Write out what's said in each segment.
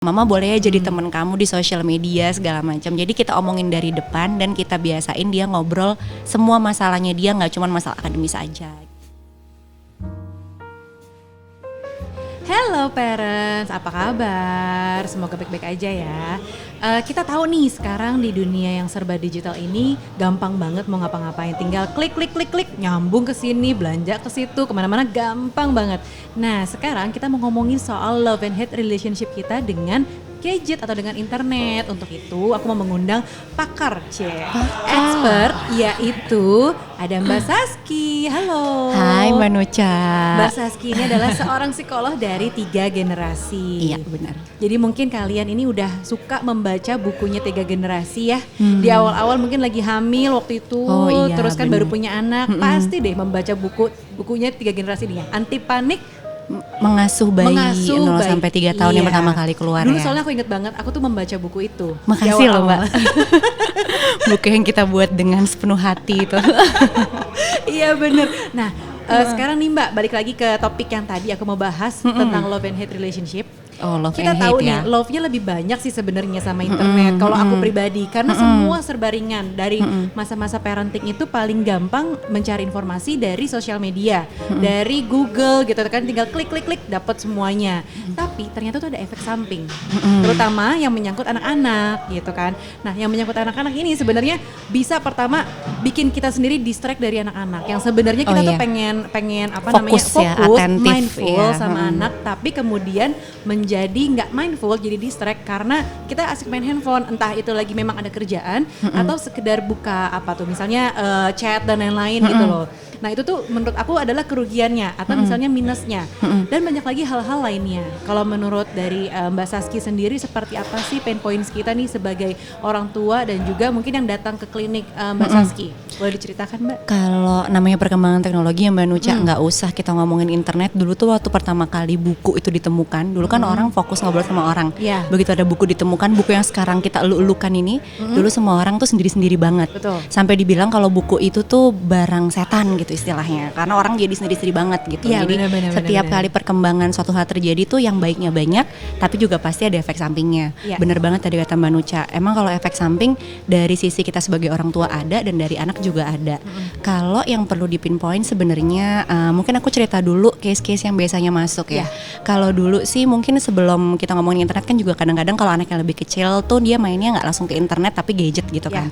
Mama boleh ya jadi temen kamu di sosial media segala macam. Jadi kita omongin dari depan dan kita biasain dia ngobrol semua masalahnya dia, nggak cuma masalah akademis aja. Hello parents, apa kabar? Semoga baik-baik aja ya. Kita tahu nih sekarang di dunia yang serba digital ini gampang banget mau ngapa-ngapain. Tinggal klik nyambung ke sini, belanja ke situ, kemana-mana gampang banget. Nah sekarang kita mau ngomongin soal love and hate relationship kita dengan gadget atau dengan internet. Untuk itu aku mau mengundang pakar expert, yaitu ada Mbak Saski. Halo. Hai Mbak Nucha. Mbak Saski ini adalah seorang psikolog dari 3 generasi. Iya benar. Jadi mungkin kalian ini udah suka membaca bukunya 3 generasi ya. Di awal-awal mungkin lagi hamil waktu itu, iya, terus kan bener. baru punya anak, pasti deh membaca bukunya 3 generasi nih ya. Anti panik, Mengasuh bayi 0 bayi. sampai 3 tahun yang Iya. pertama kali keluar Dulu ya. soalnya aku inget banget, aku tuh membaca buku itu. Makasih Di loh Mbak. awal-awal. Buku yang kita buat dengan sepenuh hati itu. Iya bener. Nah sekarang nih Mbak, balik lagi ke topik yang tadi aku mau bahas tentang love and hate relationship. Oh, love Kita and tahu hate nih, ya. love-nya lebih banyak sih sebenarnya sama internet. Kalau aku pribadi, karena semua serba ringan. Dari masa-masa parenting itu paling gampang mencari informasi dari sosial media, dari Google gitu kan, tinggal klik dapat semuanya. Tapi ternyata tuh ada efek samping, terutama yang menyangkut anak-anak gitu kan. Nah, yang menyangkut anak-anak ini sebenarnya bisa pertama bikin kita sendiri distract dari anak-anak. Yang sebenarnya kita tuh pengen Fokus ya, atentif mindful ya. sama anak, tapi kemudian menjadi nggak mindful, jadi distract karena kita asik main handphone, entah itu lagi memang ada kerjaan atau sekedar buka apa tuh misalnya chat dan lain-lain gitu loh. Nah itu tuh menurut aku adalah kerugiannya atau misalnya minusnya, dan banyak lagi hal-hal lainnya. Kalau menurut dari Mbak Saski sendiri, seperti apa sih pain points kita nih sebagai orang tua dan juga mungkin yang datang ke klinik Mbak Saski? Boleh diceritakan Mbak? Kalau namanya perkembangan teknologi ya Mbak Nucha, nggak usah kita ngomongin internet. Dulu tuh waktu pertama kali buku itu ditemukan, dulu kan orang fokus ngobrol sama orang. Iya. Begitu ada buku ditemukan, buku yang sekarang kita elu-elukan ini, dulu semua orang tuh sendiri-sendiri banget. Betul. Sampai dibilang kalau buku itu tuh barang setan gitu istilahnya, karena orang jadi sendiri-sendiri banget gitu. Iya, Jadi benar, setiap benar. kali perkembangan suatu hal terjadi tuh yang baiknya banyak, tapi juga pasti ada efek sampingnya. Iya. Bener banget tadi kata Mbak Nucha. Emang kalau efek samping dari sisi kita sebagai orang tua ada dan dari anak juga ada. Kalau yang perlu dipinpoint sebenarnya mungkin aku cerita dulu case-case yang biasanya masuk ya. Kalau dulu sih mungkin sebelum kita ngomongin internet kan juga kadang-kadang kalau anak yang lebih kecil tuh dia mainnya nggak langsung ke internet tapi gadget gitu kan.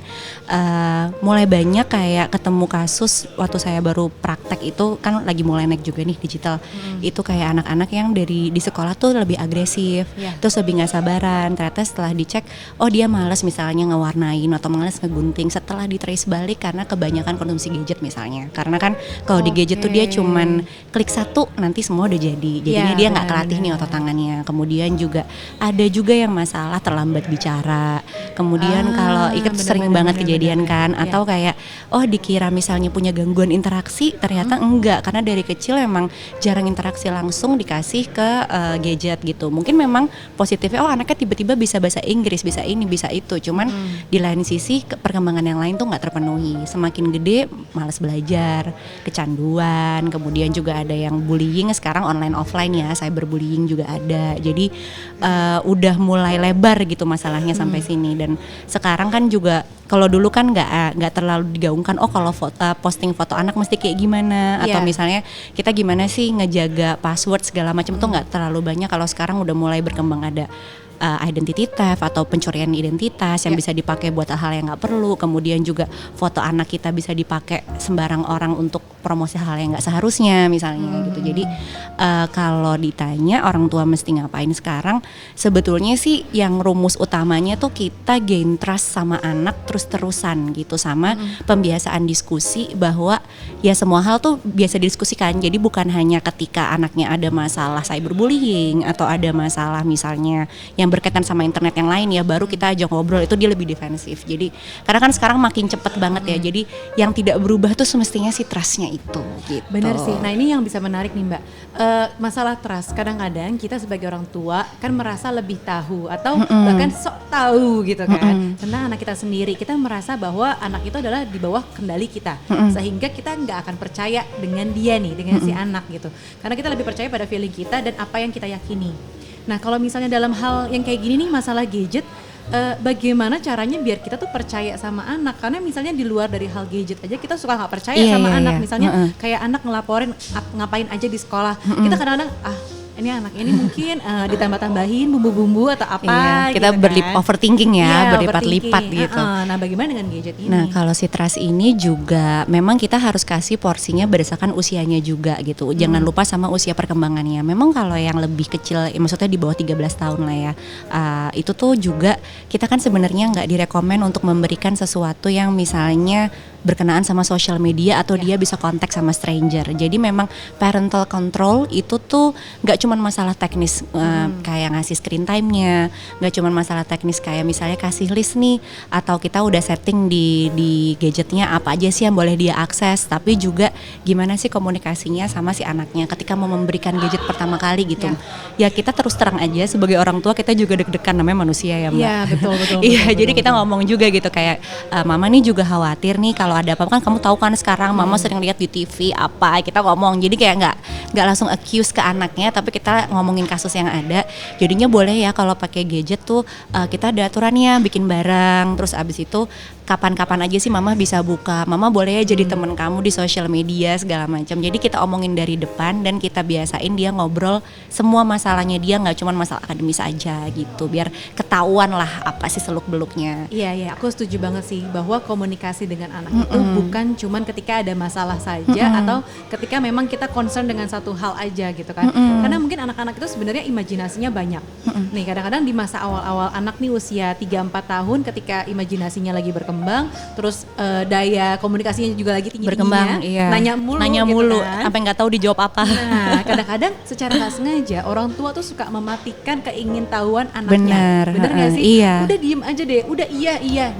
Mulai banyak kayak ketemu kasus waktu saya baru praktek itu kan lagi mulai naik juga nih digital. Itu kayak anak-anak yang dari di sekolah tuh lebih agresif, terus lebih nggak sabaran. Ternyata setelah dicek, oh dia malas misalnya ngewarnain atau malas ngegunting, setelah ditrace balik karena kebanyakan konsumsi gadget misalnya. Karena kan kalau di gadget tuh dia cuman klik satu nanti semua udah jadi. Jadinya dia nggak kelatih nih otot tangannya. Kemudian juga ada juga yang masalah terlambat bicara. Kemudian kalau itu sering banget kejadian kan, atau kayak oh dikira misalnya punya gangguan interaksi, ternyata enggak karena dari kecil emang jarang interaksi langsung, dikasih ke gadget gitu. Mungkin memang positifnya oh anaknya tiba-tiba bisa bahasa Inggris, bisa ini, bisa itu. Cuman di lain sisi perkembangan yang lain tuh nggak terpenuhi. Semakin gede malas belajar, kecanduan, kemudian juga ada yang bullying sekarang online offline ya, cyberbullying juga ada. Jadi udah mulai lebar gitu masalahnya sampai sini. Dan sekarang kan juga kalau dulu kan nggak terlalu digaungkan oh kalau posting foto anak mesti kayak gimana atau misalnya kita gimana sih ngejaga password segala macam tuh nggak terlalu banyak. Kalau sekarang udah mulai berkembang ada identity theft atau pencurian identitas yang bisa dipakai buat hal yang nggak perlu. Kemudian juga foto anak kita bisa dipakai sembarang orang untuk promosi hal yang nggak seharusnya misalnya gitu. Jadi kalau ditanya orang tua mesti ngapain sekarang, sebetulnya sih yang rumus utamanya tuh kita gain trust sama anak terus-terusan gitu, sama pembiasaan diskusi bahwa ya semua hal tuh biasa didiskusikan. Jadi bukan hanya ketika anaknya ada masalah cyberbullying atau ada masalah misalnya yang berkaitan sama internet yang lain ya baru kita ajak ngobrol, itu dia lebih defensif. Jadi karena kan sekarang makin cepet banget ya, jadi yang tidak berubah tuh semestinya si trustnya itu gitu. Benar sih. Nah ini yang bisa menarik nih Mbak, masalah trust. Kadang-kadang kita sebagai orang tua kan merasa lebih tahu atau bahkan sok tahu gitu kan tentang anak kita sendiri. Kita merasa bahwa anak itu adalah di bawah kendali kita, sehingga kita nggak akan percaya dengan dia nih, dengan si anak gitu. Karena kita lebih percaya pada feeling kita dan apa yang kita yakini. Nah kalau misalnya dalam hal yang kayak gini nih masalah gadget, bagaimana caranya biar kita tuh percaya sama anak? Karena misalnya di luar dari hal gadget aja kita suka nggak percaya sama anak. Misalnya kayak anak ngelaporin ngapain aja di sekolah, kita kadang-kadang ini anak ini mungkin ditambah-tambahin bumbu-bumbu atau apa. Iya, kita gitu kan. overthinking ya, Iya, berlipat-lipat overthinking. gitu. Nah bagaimana dengan gadget ini? Nah kalau si trust ini juga memang kita harus kasih porsinya berdasarkan usianya juga gitu. Jangan lupa sama usia perkembangannya. Memang kalau yang lebih kecil, maksudnya di bawah 13 tahun lah ya, itu tuh juga kita kan sebenarnya nggak direkomend untuk memberikan sesuatu yang misalnya berkenaan sama social media atau dia bisa kontak sama stranger. Jadi memang parental control itu tuh nggak cuma masalah teknis kayak ngasih screen time-nya, nggak cuma masalah teknis kayak misalnya kasih list nih atau kita udah setting di gadgetnya apa aja sih yang boleh dia akses, tapi juga gimana sih komunikasinya sama si anaknya ketika mau memberikan gadget pertama kali gitu. Ya kita terus terang aja sebagai orang tua kita juga deg-degan, namanya manusia ya Mbak. Iya betul. Iya jadi kita ngomong juga gitu kayak mama nih juga khawatir nih kalau ada apa kan kamu tahu kan sekarang mama sering lihat di TV apa, kita ngomong jadi kayak nggak langsung accuse ke anaknya tapi kita ngomongin kasus yang ada. Jadinya boleh ya kalau pakai gadget tuh kita ada aturannya bikin bareng, terus abis itu kapan-kapan aja sih mama bisa buka, mama boleh ya jadi temen kamu di sosial media segala macam. Jadi kita omongin dari depan dan kita biasain dia ngobrol semua masalahnya dia, nggak cuma masalah akademis aja gitu, biar ketahuan lah apa sih seluk beluknya. Iya aku setuju banget sih bahwa komunikasi dengan anak itu bukan cuman ketika ada masalah saja atau ketika memang kita concern dengan satu hal aja gitu kan. Karena mungkin anak-anak itu sebenarnya imajinasinya banyak. Nih kadang-kadang di masa awal-awal anak nih usia 3-4 tahun ketika imajinasinya lagi berkembang, terus daya komunikasinya juga lagi tinggi-tingginya, iya. nanya mulu gitu kan. Sampai nggak tahu dijawab apa. Nah kadang-kadang secara nggak sengaja orang tua tuh suka mematikan keingintahuan anaknya. Bener nggak sih? Iya. Udah diem aja deh, udah iya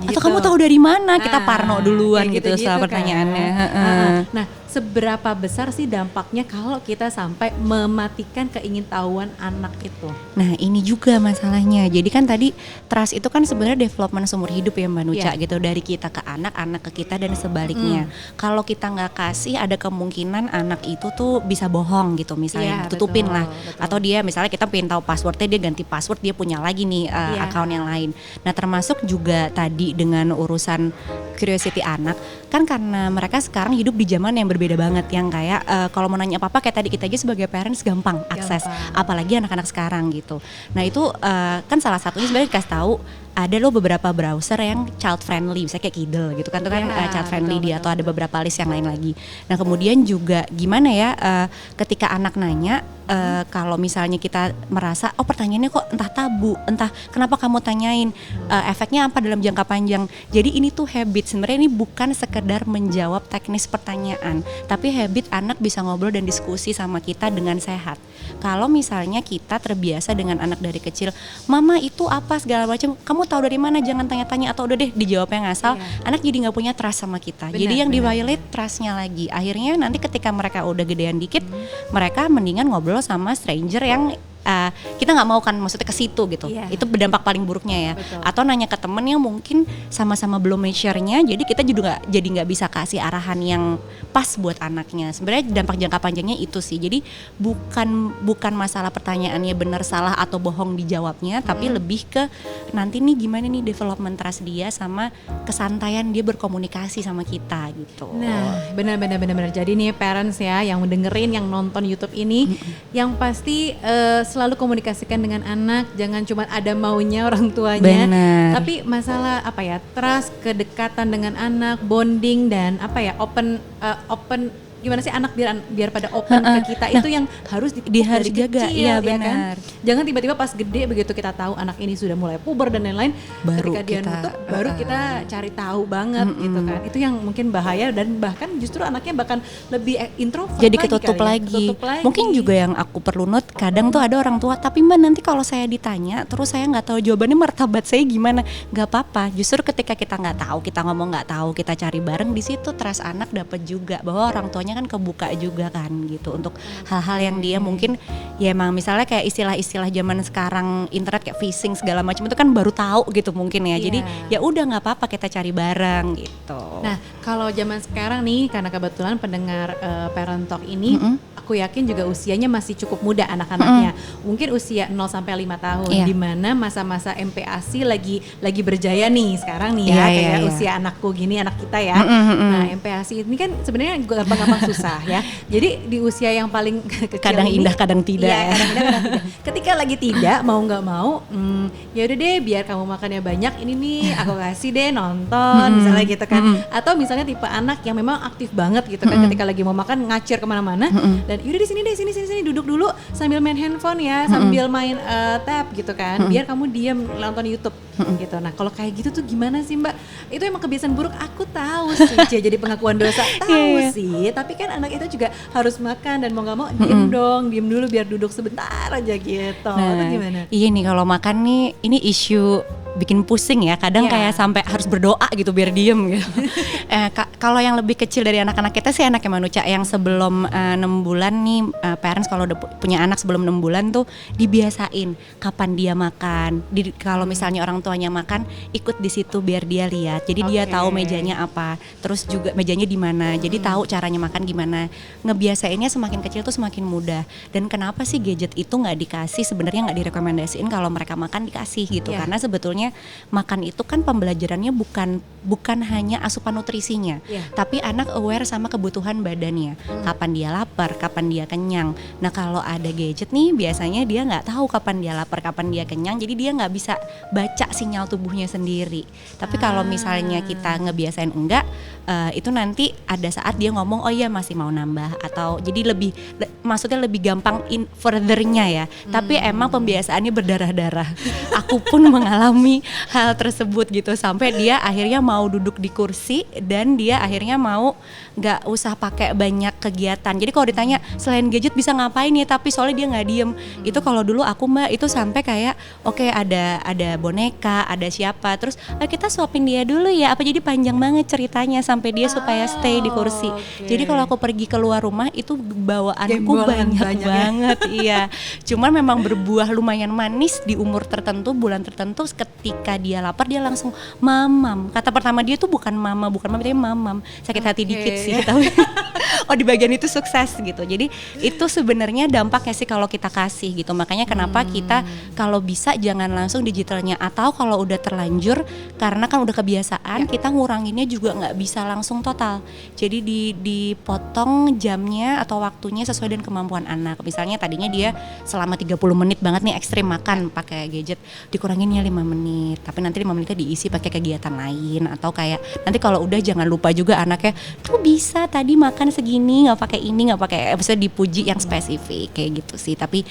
gitu. Atau kamu tahu dari mana? Kita parno duluan gitu setelah pertanyaannya. Kan? Nah seberapa besar sih dampaknya kalau kita sampai mematikan keingintahuan anak itu? Nah ini juga masalahnya. Jadi kan tadi trust itu kan sebenarnya development seumur hidup ya Mbak Nuca gitu, dari kita ke anak, anak ke kita dan sebaliknya. Kalau kita nggak kasih, ada kemungkinan anak itu tuh bisa bohong gitu misalnya, tutupin lah. Atau dia misalnya kita pengen tahu passwordnya, dia ganti password, dia punya lagi nih account yang lain. Nah termasuk juga tadi dengan urusan curiosity anak, kan karena mereka sekarang hidup di zaman yang berbeda banget, yang kayak kalau mau nanya apa-apa kayak tadi kita aja sebagai parents gampang akses, apalagi anak-anak sekarang gitu. Nah itu kan salah satunya sebenarnya dikasih tahu ada loh beberapa browser yang child friendly, misalnya kayak Kindle gitu kan, itu kan child friendly dia, atau ada beberapa list yang lain lagi. Nah kemudian juga gimana ya ketika anak nanya, kalau misalnya kita merasa pertanyaannya kok entah tabu, entah kenapa kamu tanyain, efeknya apa dalam jangka panjang. Jadi ini tuh habit, sebenarnya ini bukan sekedar menjawab teknis pertanyaan, tapi habit anak bisa ngobrol dan diskusi sama kita dengan sehat. Kalau misalnya kita terbiasa dengan anak dari kecil, mama itu apa segala macam, kamu tahu dari mana, jangan tanya-tanya, atau udah deh dijawabnya ngasal, anak jadi nggak punya trust sama kita. Jadi yang di-violate trustnya lagi. Akhirnya nanti ketika mereka udah gedean dikit, mereka mendingan ngobrol sama stranger yang kita nggak mau kan, maksudnya ke situ gitu. Itu berdampak paling buruknya ya. Atau nanya ke temen yang mungkin sama-sama belum mature-nya, jadi kita juga jadi nggak bisa kasih arahan yang pas buat anaknya. Sebenarnya dampak jangka panjangnya itu sih. Jadi bukan masalah pertanyaannya benar salah atau bohong dijawabnya, tapi lebih ke nanti nih gimana nih development trust dia sama kesantaian dia berkomunikasi sama kita gitu. Nah benar. Jadi nih parents ya yang mendengerin, yang nonton YouTube ini, yang pasti selalu komunikasikan dengan anak, jangan cuma ada maunya orang tuanya. Bener. Tapi masalah trust, kedekatan dengan anak, bonding dan open gimana sih anak biar pada open ke kita, itu yang harus harus jaga. Iya benar. Kan? Jangan tiba-tiba pas gede begitu kita tahu anak ini sudah mulai puber dan lain-lain, ketika dia nutup baru kita cari tahu banget gitu kan. Itu yang mungkin bahaya, dan bahkan justru anaknya bahkan lebih introvert, jadi ketutup lagi. Mungkin juga yang aku perlu note, kadang tuh ada orang tua, tapi Mbak nanti kalau saya ditanya terus saya nggak tahu jawabannya, martabat saya gimana? Nggak apa-apa. Justru ketika kita nggak tahu, kita ngomong nggak tahu, kita cari bareng, di situ trust anak dapat juga bahwa orang tuanya kan kebuka juga kan gitu untuk hal-hal yang dia mungkin ya emang misalnya kayak istilah-istilah zaman sekarang internet kayak phishing segala macam itu kan baru tahu gitu mungkin ya. Jadi ya udah nggak apa-apa, kita cari bareng gitu. Nah kalau zaman sekarang nih, karena kebetulan pendengar Parent Talk ini, aku aku yakin juga usianya masih cukup muda anak-anaknya. Mungkin usia 0 sampai 5 tahun di mana masa-masa MPASI lagi berjaya nih sekarang nih ya, kayak usia anakku gini, anak kita ya. Nah, MPASI ini kan sebenarnya gampang-gampang susah ya. Jadi di usia yang paling kecil kadang ini, indah kadang tidak. Iya, kadang indah, kadang tidak. Ketika lagi tidak mau nggak mau, ya udah deh biar kamu makannya banyak, ini nih aku kasih deh nonton misalnya gitu kan. Atau misalnya tipe anak yang memang aktif banget gitu kan, ketika lagi mau makan ngacir kemana-mana dan yaudah di sini deh, sini duduk dulu sambil main handphone ya, sambil main tab gitu kan, biar kamu diam nonton YouTube gitu. Nah kalau kayak gitu tuh gimana sih Mbak? Itu emang kebiasaan buruk, aku tahu sih, jadi pengakuan dosa tahu sih, tapi kan anak itu juga harus makan dan mau nggak mau diem dulu biar duduk sebentar aja gitu. Nah, itu gimana? Iya nih kalau makan nih ini isu bikin pusing ya, kadang kayak sampai harus berdoa gitu biar diem gitu. Kalau yang lebih kecil dari anak-anak kita sih anaknya Manuca yang sebelum 6 bulan nih, parents kalau udah punya anak sebelum 6 bulan tuh dibiasain kapan dia makan. Kalau misalnya orang tuanya makan, ikut di situ biar dia lihat. Jadi dia tahu mejanya apa, terus juga mejanya di mana. Jadi tahu caranya makan gimana. Ngebiasainnya semakin kecil tuh semakin mudah. Dan kenapa sih gadget itu nggak dikasih? Sebenarnya nggak direkomendasiin kalau mereka makan dikasih gitu, karena sebetulnya makan itu kan pembelajarannya bukan hanya asupan nutrisinya, tapi anak aware sama kebutuhan badannya, kapan dia lapar, kapan dia kenyang. Nah kalau ada gadget nih biasanya dia nggak tahu kapan dia lapar, kapan dia kenyang, jadi dia nggak bisa baca sinyal tubuhnya sendiri. Tapi kalau misalnya kita ngebiasain enggak, itu nanti ada saat dia ngomong oh iya masih mau nambah, atau jadi maksudnya lebih gampang furthernya ya. Tapi emang pembiasaannya berdarah-darah. Aku pun mengalami hal tersebut gitu, sampai dia akhirnya mau duduk di kursi dan dia akhirnya mau nggak usah pakai banyak kegiatan. Jadi kalau ditanya selain gadget bisa ngapain ya, tapi soalnya dia nggak diem. Itu kalau dulu aku Mbak itu sampai kayak oke, ada boneka, ada siapa, terus kita suapin dia dulu ya, apa, jadi panjang banget ceritanya sampai dia supaya stay di kursi. Jadi kalau aku pergi keluar rumah itu bawaanku banyak banget. Iya, cuman memang berbuah lumayan manis di umur tertentu, bulan tertentu. Ketika dia lapar dia langsung mamam. Kata pertama dia tuh bukan mama, tapi mamam. Sakit hati dikit sih tapi oh di bagian itu sukses gitu. Jadi itu sebenarnya dampaknya sih kalau kita kasih gitu. Makanya kenapa kita kalau bisa jangan langsung digitalnya, atau kalau udah terlanjur karena kan udah kebiasaan, kita nguranginnya juga nggak bisa langsung total. Jadi dipotong jamnya atau waktunya sesuai dengan kemampuan anak. Misalnya tadinya dia selama 30 menit banget nih ekstrim makan pakai gadget, dikuranginnya 5 menit, tapi nanti 5 menitnya diisi pakai kegiatan lain. Atau kayak nanti kalau udah jangan lupa juga anaknya tuh bisa tadi makan segini nggak pakai ini, nggak pakai, maksudnya dipuji yang spesifik kayak gitu sih. Tapi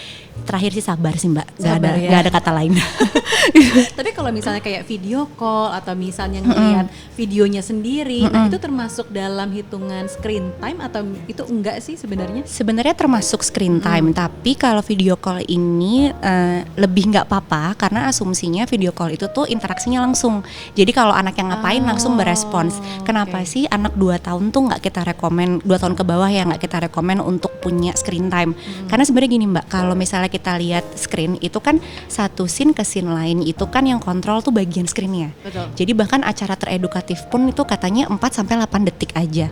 terakhir sih sabar sih Mbak, nggak ada kata lain. Tapi kalau misalnya kayak video call atau misalnya ngeliat videonya sendiri, nah itu termasuk dalam hitungan screen time atau itu enggak sih sebenarnya? Sebenarnya termasuk screen time, tapi kalau video call ini lebih nggak apa-apa karena asumsinya video call itu tuh interaksinya langsung. Jadi kalau anak yang ngapain langsung berespons. Kenapa sih anak 2 tahun tuh nggak kita rekomen, 2 tahun ke bawah ya nggak kita rekomen untuk punya screen time. Karena sebenarnya gini Mbak, kalau misalnya kita lihat screen itu kan satu scene ke scene lain itu kan yang kontrol tuh bagian screennya. Jadi bahkan acara teredukatif pun itu katanya 4-8 detik aja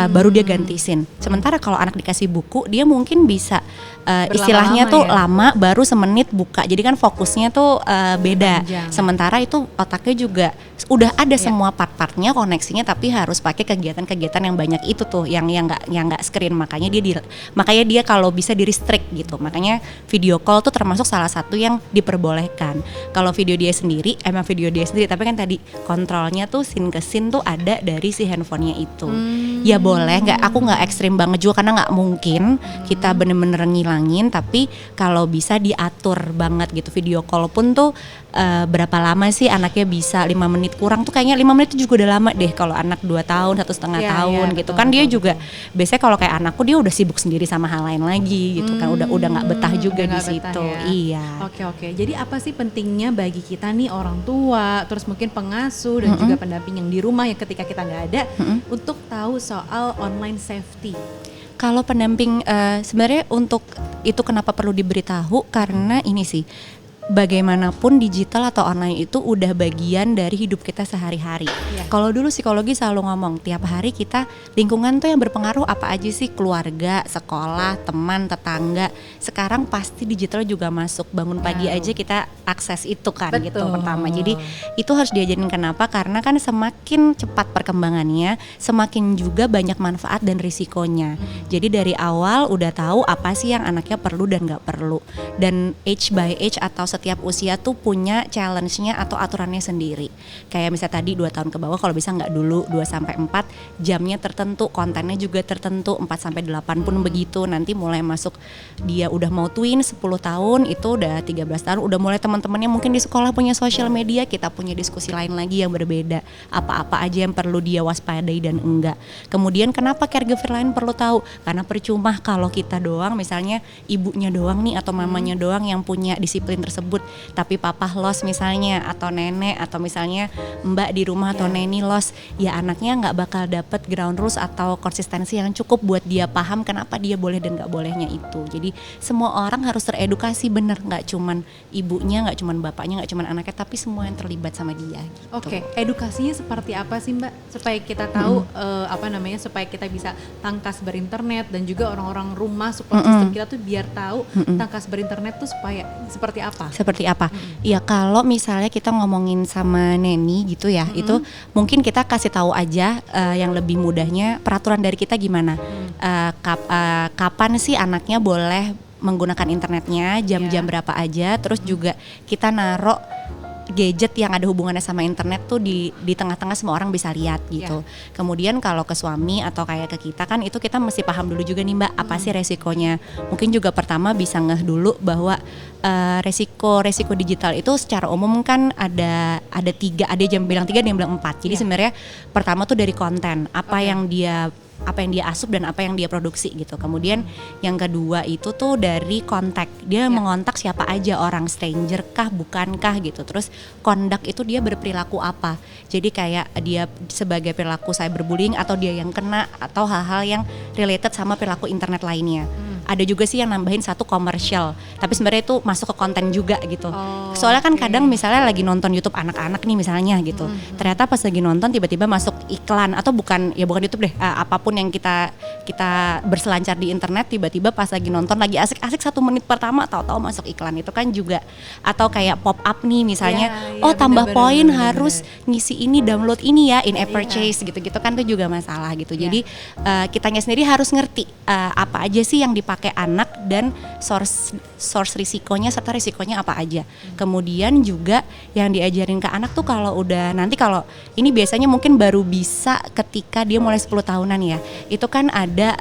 baru dia ganti scene. Sementara kalau anak dikasih buku dia mungkin bisa istilahnya tuh lama baru semenit buka. Jadi kan fokusnya tuh beda. Sementara itu otaknya juga udah ada semua part-partnya, koneksinya, tapi harus pakai kegiatan-kegiatan yang banyak itu tuh yang nggak screen. Makanya dia kalau bisa di restrict gitu. Makanya video call tuh termasuk salah satu yang diperbolehkan. Kalau video dia sendiri emang video dia sendiri, tapi kan tadi kontrolnya tuh scene ke scene tuh ada dari si handphonenya itu. Ya boleh, aku nggak ekstrim banget juga karena nggak mungkin kita bener-bener ngilangin, tapi kalau bisa diatur banget gitu. Video call pun tuh berapa lama sih anaknya bisa, 5 menit kurang tuh kayaknya 5 menit itu juga udah lama deh kalau anak 2 tahun, 1,5 tahun gitu kan. Dia juga biasanya kalau kayak anakku dia udah sibuk sendiri sama hal lain lagi gitu kan, udah nggak betah juga di situ. Iya. Oke. Jadi apa sih pentingnya bagi kita nih orang tua, terus mungkin pengasuh dan juga pendamping yang di rumah yang ketika kita nggak ada untuk tahu soal online safety? Kalau pendamping sebenarnya untuk itu kenapa perlu diberitahu, karena ini sih bagaimanapun digital atau online itu udah bagian dari hidup kita sehari-hari. Kalau dulu psikologi selalu ngomong tiap hari kita lingkungan tuh yang berpengaruh apa aja sih, keluarga, sekolah, teman, tetangga. Sekarang pasti digital juga masuk, bangun pagi aja kita akses itu kan. Betul. Gitu pertama. Jadi itu harus diajarin, kenapa? Karena kan semakin cepat perkembangannya, semakin juga banyak manfaat dan risikonya. Jadi dari awal udah tahu apa sih yang anaknya perlu dan nggak perlu. Dan age by age atau setiap usia tuh punya challenge-nya atau aturannya sendiri. Kayak misalnya tadi 2 tahun ke bawah kalau bisa nggak dulu 2-4, jamnya tertentu, kontennya juga tertentu, 4-8 pun begitu. Nanti mulai masuk dia udah mau twin 10 tahun, itu udah 13 tahun, udah mulai teman-temannya mungkin di sekolah punya sosial media, kita punya diskusi lain lagi yang berbeda. Apa-apa aja yang perlu dia waspadai dan enggak. Kemudian kenapa caregiver lain perlu tahu? Karena percuma kalau kita doang, misalnya ibunya doang nih atau mamanya doang yang punya disiplin tersebut, tapi papa los misalnya, atau nenek, atau misalnya mbak di rumah atau neni los, ya anaknya nggak bakal dapet ground rules atau konsistensi yang cukup buat dia paham kenapa dia boleh dan nggak bolehnya itu. Jadi semua orang harus teredukasi, bener, nggak cuman ibunya, nggak cuman bapaknya, nggak cuman anaknya, tapi semua yang terlibat sama dia gitu. Oke, edukasinya seperti apa sih Mbak supaya kita tahu supaya kita bisa tangkas berinternet, dan juga orang-orang rumah support system kita tuh biar tahu tangkas berinternet tuh supaya seperti apa? Seperti apa? Ya kalau misalnya kita ngomongin sama neni gitu ya, itu mungkin kita kasih tahu aja yang lebih mudahnya peraturan dari kita gimana. Kapan sih anaknya boleh menggunakan internetnya, jam-jam berapa aja, terus juga kita naruh gadget yang ada hubungannya sama internet tuh di tengah-tengah, semua orang bisa lihat gitu. Kemudian kalau ke suami atau kayak ke kita kan, itu kita mesti paham dulu juga nih Mbak, apa sih resikonya. Mungkin juga pertama bisa ngeh dulu bahwa resiko digital itu secara umum kan ada 3, ada yang bilang 3, ada yang bilang 4. Jadi sebenarnya pertama tuh dari konten, apa yang dia asup dan apa yang dia produksi gitu. Kemudian yang kedua itu tuh dari kontak, dia mengontak siapa aja, orang stranger kah, bukankah gitu. Terus conduct itu dia berperilaku apa, jadi kayak dia sebagai perilaku cyberbullying atau dia yang kena, atau hal-hal yang related sama perilaku internet lainnya. Ada juga sih yang nambahin 1 komersial, tapi sebenarnya itu masuk ke konten juga gitu. Soalnya kan kadang misalnya lagi nonton YouTube anak-anak nih misalnya gitu, ternyata pas lagi nonton tiba-tiba masuk iklan, atau bukan YouTube deh, apapun yang kita berselancar di internet, tiba-tiba pas lagi nonton lagi asik-asik 1 menit pertama tahu-tahu masuk iklan, itu kan juga. Atau kayak pop up nih misalnya, tambah poin harus ngisi ini, download ini ya, in-app purchase gitu-gitu kan, itu juga masalah gitu. Jadi kitanya sendiri harus ngerti apa aja sih yang dipakai anak, dan source risikonya serta risikonya apa aja. Kemudian juga yang diajarin ke anak tuh kalau udah nanti, kalau ini biasanya mungkin baru bisa ketika dia mulai 10 tahunan ya. Itu kan ada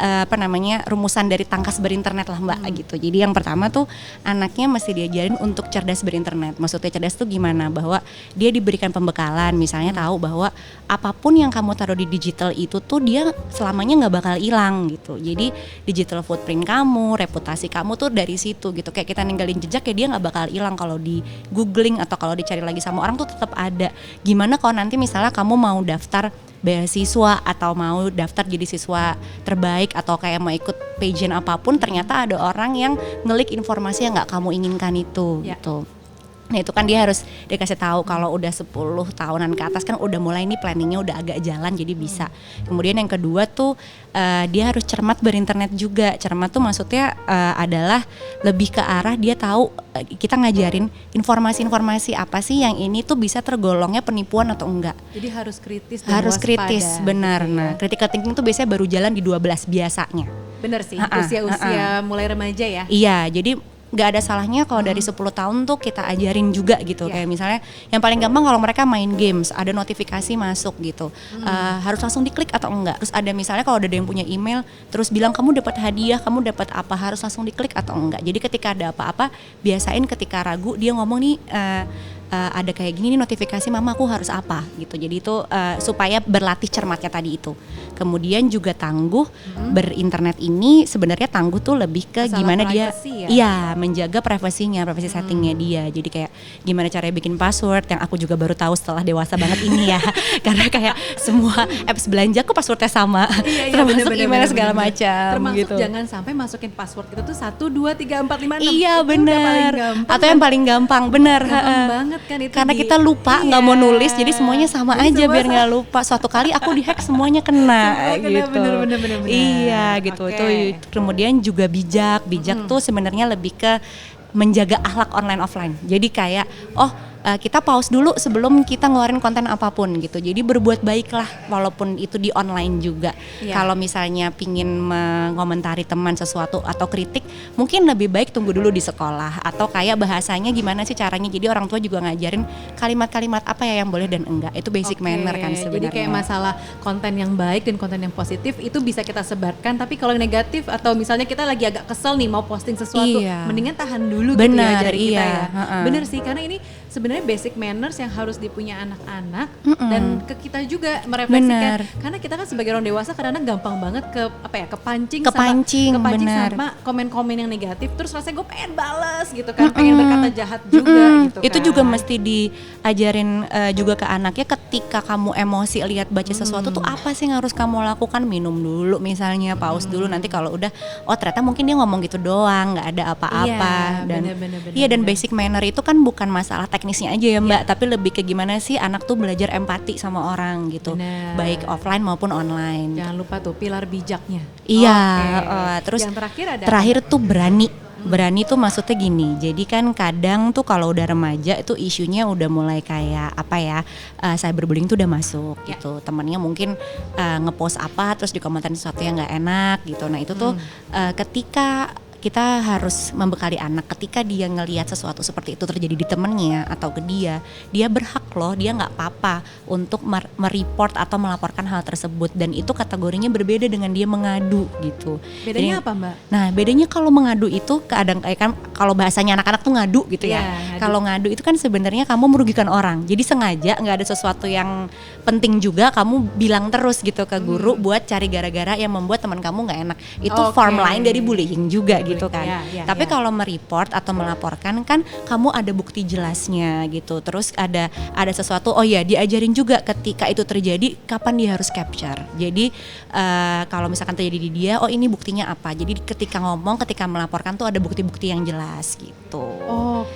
rumusan dari tangkas berinternet lah Mbak gitu. Jadi yang pertama tuh anaknya mesti diajarin untuk cerdas berinternet. Maksudnya cerdas tuh gimana? Bahwa dia diberikan pembekalan, misalnya tahu bahwa apapun yang kamu taruh di digital itu tuh dia selamanya nggak bakal hilang gitu. Jadi digital footprint kamu, reputasi kamu tuh dari situ gitu. Kayak kita ninggalin jejak ya, dia nggak bakal hilang. Kalau di googling atau kalau dicari lagi sama orang tuh tetap ada. Gimana kalau nanti misalnya kamu mau daftar beasiswa atau mau daftar jadi siswa terbaik atau kayak mau ikut pageant apapun, ternyata ada orang yang ngelik informasi yang nggak kamu inginkan itu gitu. Nah itu kan dia harus dikasih tahu kalau udah 10 tahunan ke atas kan udah mulai nih planningnya udah agak jalan, jadi bisa. Kemudian yang kedua tuh dia harus cermat berinternet juga. Cermat tuh maksudnya adalah lebih ke arah dia tahu kita ngajarin informasi-informasi apa sih yang ini tuh bisa tergolongnya penipuan atau enggak. Jadi harus kritis dan harus waspada, kritis, benar. gitu ya. Nah critical thinking tuh biasanya baru jalan di 12 biasanya. Bener sih, usia-usia mulai remaja ya. Iya, jadi nggak ada salahnya kalau dari 10 tahun tuh kita ajarin juga gitu. Kayak misalnya yang paling gampang kalau mereka main games, ada notifikasi masuk gitu, harus langsung diklik atau enggak. Terus ada misalnya kalau ada yang punya email terus bilang kamu dapat hadiah, kamu dapat apa, harus langsung diklik atau enggak. Jadi ketika ada apa-apa biasain ketika ragu dia ngomong nih, ada kayak gini nih notifikasi mama aku harus apa gitu. Jadi itu supaya berlatih cermatnya tadi itu. Kemudian juga tangguh berinternet ini sebenarnya tangguh tuh lebih ke Masalah gimana dia privacy ya? iya menjaga privasinya, privasi settingnya dia. Jadi kayak gimana caranya bikin password yang aku juga baru tahu setelah dewasa banget ini ya. Karena kayak semua apps belanja aku passwordnya sama, termasuk email segala macam. Termasuk gitu. jangan sampai masukin password kita tuh 1, 2, 3, 4, 5, 6. Iya Itu udah paling benar. gampang Atau yang paling gampang benar. gampang banget kan itu Karena kita lupa nggak mau nulis, jadi semuanya sama Jadi aja semua biar nggak lupa. Suatu kali aku dihack semuanya kena Semua kena, gitu. bener. Iya gitu. Oke. Itu kemudian juga bijak tuh sebenarnya lebih ke menjaga akhlak online offline. Jadi kayak kita pause dulu sebelum kita ngeluarin konten apapun gitu. Jadi berbuat baiklah walaupun itu di online juga. Iya. Kalau misalnya pingin mengomentari teman sesuatu atau kritik, mungkin lebih baik tunggu dulu di sekolah atau kayak bahasanya gimana sih caranya. Jadi orang tua juga ngajarin kalimat-kalimat apa ya yang boleh dan enggak. Itu basic manner kan sebenarnya. Jadi kayak masalah konten yang baik dan konten yang positif itu bisa kita sebarkan, tapi kalau yang negatif atau misalnya kita lagi agak kesel nih mau posting sesuatu, mendingan tahan dulu gitu ya jari kita ya. Bener sih, karena ini sebenarnya basic manners yang harus dipunya anak-anak dan ke kita juga merefleksikan. Karena kita kan sebagai orang dewasa kadang-kadang gampang banget kepancing sama komen-komen yang negatif, terus rasanya gue pengen balas gitu kan, pengen berkata jahat juga gitu kan. Itu juga mesti diajarin juga ke anaknya ketika kamu emosi lihat baca sesuatu tuh apa sih yang harus kamu lakukan, minum dulu misalnya, pause dulu, nanti kalau udah ternyata mungkin dia ngomong gitu doang, nggak ada apa-apa. Dan basic manner itu kan bukan masalah teknisnya aja ya Mbak, tapi lebih ke gimana sih anak tuh belajar empati sama orang gitu, baik offline maupun online. Jangan lupa tuh pilar bijaknya. Iya, terus yang terakhir tuh berani. Berani tuh maksudnya gini, jadi kan kadang tuh kalau udah remaja itu isunya udah mulai kayak cyberbullying tuh udah masuk gitu. Temennya mungkin ngepost apa terus dikomentarin sesuatu yang nggak enak gitu. Nah itu tuh ketika kita harus membekali anak ketika dia ngelihat sesuatu seperti itu terjadi di temennya atau ke dia berhak loh, dia nggak apa-apa untuk mereport atau melaporkan hal tersebut, dan itu kategorinya berbeda dengan dia mengadu gitu. Bedanya apa Mbak? Nah bedanya kalau mengadu itu kadang kan kalau bahasanya anak-anak tuh ngadu gitu ya. Kalau ngadu itu kan sebenarnya kamu merugikan orang, jadi sengaja nggak ada sesuatu yang penting juga kamu bilang terus gitu ke guru buat cari gara-gara yang membuat teman kamu nggak enak. Itu form lain dari bullying juga gitu kan. Tapi kalau mereport atau melaporkan kan kamu ada bukti jelasnya gitu. Terus ada sesuatu, diajarin juga ketika itu terjadi kapan dia harus capture. Jadi kalau misalkan terjadi di dia, ini buktinya apa. Jadi ketika melaporkan tuh ada bukti-bukti yang jelas gitu.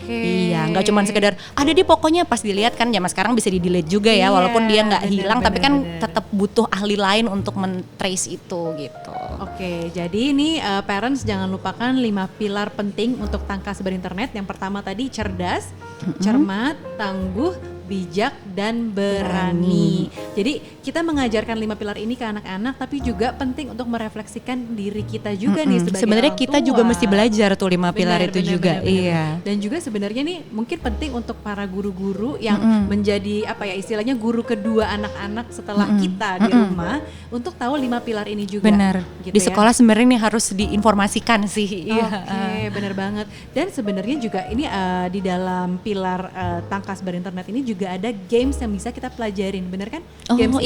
Iya, nggak cuma sekedar ada di pokoknya pas dilihat kan zaman sekarang bisa di-delete juga ya, walaupun dia nggak hilang, tapi kan tetap butuh ahli lain untuk men-trace itu gitu. Jadi ini parents jangan lupakan 5 pilar penting untuk tangkas berinternet. Yang pertama tadi cerdas, cermat, tangguh, bijak, dan berani. Jadi kita mengajarkan 5 pilar ini ke anak-anak, tapi juga penting untuk merefleksikan diri kita juga nih sebagai sebenarnya orang kita tua. juga mesti belajar tuh 5 pilar itu juga. Iya. Dan juga sebenarnya nih mungkin penting untuk para guru-guru yang menjadi istilahnya guru kedua anak-anak setelah kita di rumah untuk tahu 5 pilar ini juga. Benar. Gitu di sekolah sebenarnya ini harus diinformasikan sih. Benar banget. Dan sebenarnya juga ini di dalam pilar tangkas berinternet ini juga ada games yang bisa kita pelajarin, bener kan? Games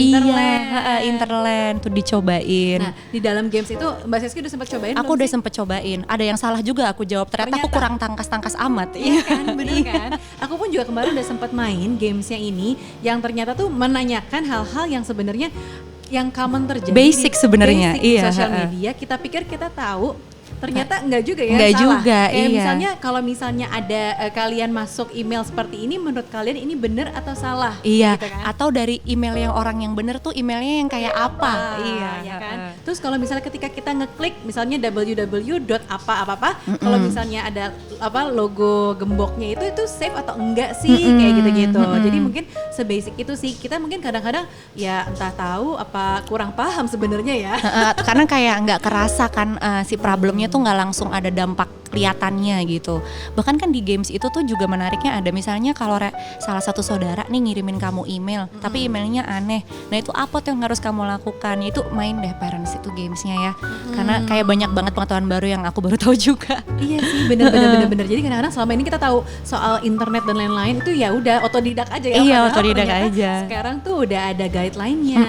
Interland tuh dicobain. Nah, di dalam games itu Mbak Seski udah sempat cobain? Aku udah sempat cobain. Ada yang salah juga aku jawab. Ternyata aku kurang tangkas-tangkas amat. Iya kan, bener kan? Aku pun juga kemarin udah sempat main gamesnya ini, yang ternyata tuh menanyakan hal-hal yang sebenarnya yang common terjadi. Basic sebenarnya. Di sosial media. Kita pikir kita tahu. Ternyata enggak juga ya, enggak salah. Juga, kayak misalnya kalau misalnya ada kalian masuk email seperti ini, menurut kalian ini benar atau salah? Iya, gitu kan? Atau dari email yang orang yang benar tuh emailnya yang kayak apa? Iya, ya kan? Terus kalau misalnya ketika kita ngeklik misalnya www.apa-apa, kalau misalnya ada logo gemboknya itu safe atau enggak sih? Kayak gitu-gitu. Jadi mungkin sebasic itu sih. Kita mungkin kadang-kadang ya entah tahu apa kurang paham sebenarnya ya. Karena kayak nggak kerasa kan si problemnya tuh nggak langsung ada dampak kelihatannya gitu. Bahkan kan di games itu tuh juga menariknya ada misalnya kalau salah satu saudara nih ngirimin kamu email, tapi emailnya aneh. Nah itu apa tuh yang harus kamu lakukan? Itu main deh parents itu gamesnya ya. Karena kayak banyak banget pengetahuan baru yang aku baru tahu juga. Iya sih, bener. Jadi kadang-kadang selama ini kita tahu soal internet dan lain-lain itu ya udah otodidak aja ya. Iya, Padahal otodidak ternyata aja. Sekarang tuh udah ada guideline-nya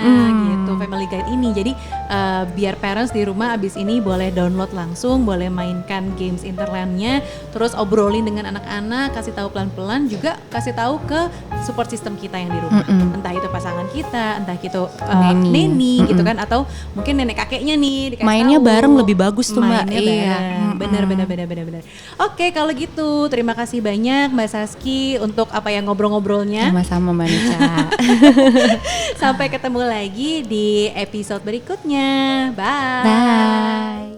gitu, family guide ini. Jadi biar parents di rumah abis ini boleh download langsung, boleh mainkan games interlandnya, terus obrolin dengan anak-anak, kasih tahu pelan-pelan, juga kasih tahu ke support system kita yang di rumah. Entah itu pasangan kita, entah itu neni gitu kan, atau mungkin nenek kakeknya nih dikasih Mainnya tahu. bareng lebih bagus tuh Mbak. Mainnya bareng. Bener. Oke, kalau gitu terima kasih banyak Mbak Saski untuk apa yang ngobrol-ngobrolnya. Sama-sama Mbak Nica. Sampai ketemu lagi di episode berikutnya. Bye. Bye.